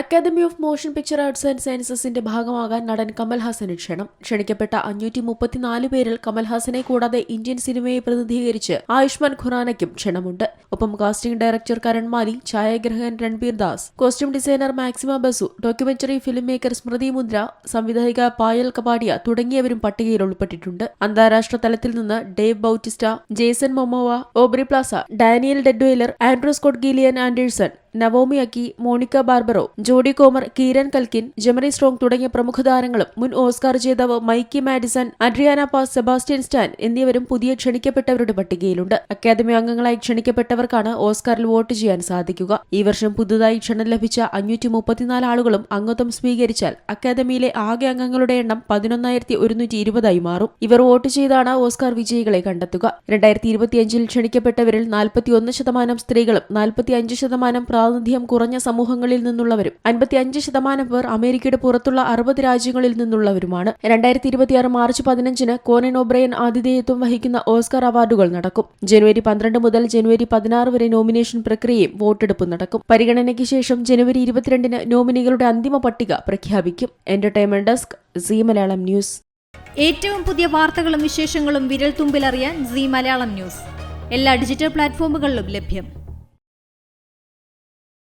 Academy of motion picture arts and സയൻസസിന്റെ ഭാഗമാകാൻ നടൻ കമൽഹാസന് ക്ഷണിക്കപ്പെട്ട 534 പേരിൽ കമൽഹാസനെ കൂടാതെ ഇന്ത്യൻ സിനിമയെ പ്രതിനിധീകരിച്ച് ആയുഷ്മാൻ ഖുറാനയ്ക്കും ക്ഷണമുണ്ട്. ഒപ്പം കാസ്റ്റിംഗ് ഡയറക്ടർ കരൺ മാലി, ഛായാഗ്രഹകൻ Ranbir Das, costume designer Maxima Basu, documentary film maker Smriti Mundhra, സംവിധായിക പായൽ കപാഡിയ തുടങ്ങിയവരും പട്ടികയിൽ ഉൾപ്പെട്ടിട്ടുണ്ട്. അന്താരാഷ്ട്ര തലത്തിൽ നിന്ന് Dave Bautista, Jason Momoa, Aubrey Plaza, Danielle Deadwyler, Andrew Scott Gillian Anderson, Naomi Ackie, Monica Barbaro, Jodie Comer, കീരൻ കൽക്കിൻ, ജെമറി strong തുടങ്ങിയ പ്രമുഖ താരങ്ങളും മുൻ ഓസ്കാർ ജേതാവ് Mikey Madison, Adriana Paz, Sebastian Stan എന്നിവരും പുതിയ ക്ഷണിക്കപ്പെട്ടവരുടെ പട്ടികയിലുണ്ട്. അക്കാദമി അംഗങ്ങളായി ക്ഷണിക്കപ്പെട്ടവർക്കാണ് ഓസ്കാറിൽ വോട്ട് ചെയ്യാൻ സാധിക്കുക. ഈ വർഷം പുതുതായി ക്ഷണം ലഭിച്ച 534 ആളുകളും അംഗത്വം സ്വീകരിച്ചാൽ അക്കാദമിയിലെ ആകെ അംഗങ്ങളുടെ എണ്ണം 11,120 മാറും. ഇവർ വോട്ട് ചെയ്താണ് ഓസ്കാർ വിജയികളെ കണ്ടെത്തുക. 2025 ക്ഷണിക്കപ്പെട്ടവരിൽ 41% സ്ത്രീകളും 45% പ്രാതിനിധ്യം കുറഞ്ഞ സമൂഹങ്ങളിൽ നിന്നുള്ളവരും 55% പേർ അമേരിക്കയുടെ പുറത്തുള്ള 60 രാജ്യങ്ങളിൽ നിന്നുള്ളവരുമാണ്. 2026 മാർച്ച് 15 കോനൻ ഒബ്രയൻ ആതിഥേയത്വം വഹിക്കുന്ന ഓസ്കാർ അവാർഡുകൾ നടക്കും. ജനുവരി 12 മുതൽ ജനുവരി 16 വരെ നോമിനേഷൻ പ്രക്രിയയും വോട്ടെടുപ്പും നടക്കും. പരിഗണനയ്ക്ക് ശേഷം ജനുവരി 22 നോമിനികളുടെ അന്തിമ പട്ടിക പ്രഖ്യാപിക്കും. Entertainment desk, Zee Malayalam news. ഏറ്റവും പുതിയ വാർത്തകളും വിശേഷങ്ങളും വിരൽ തുമ്പിലറിയാൻ സീ മലയാളം ന്യൂസ് എല്ലാ ഡിജിറ്റൽ പ്ലാറ്റ്ഫോമുകളിലും ലഭ്യം.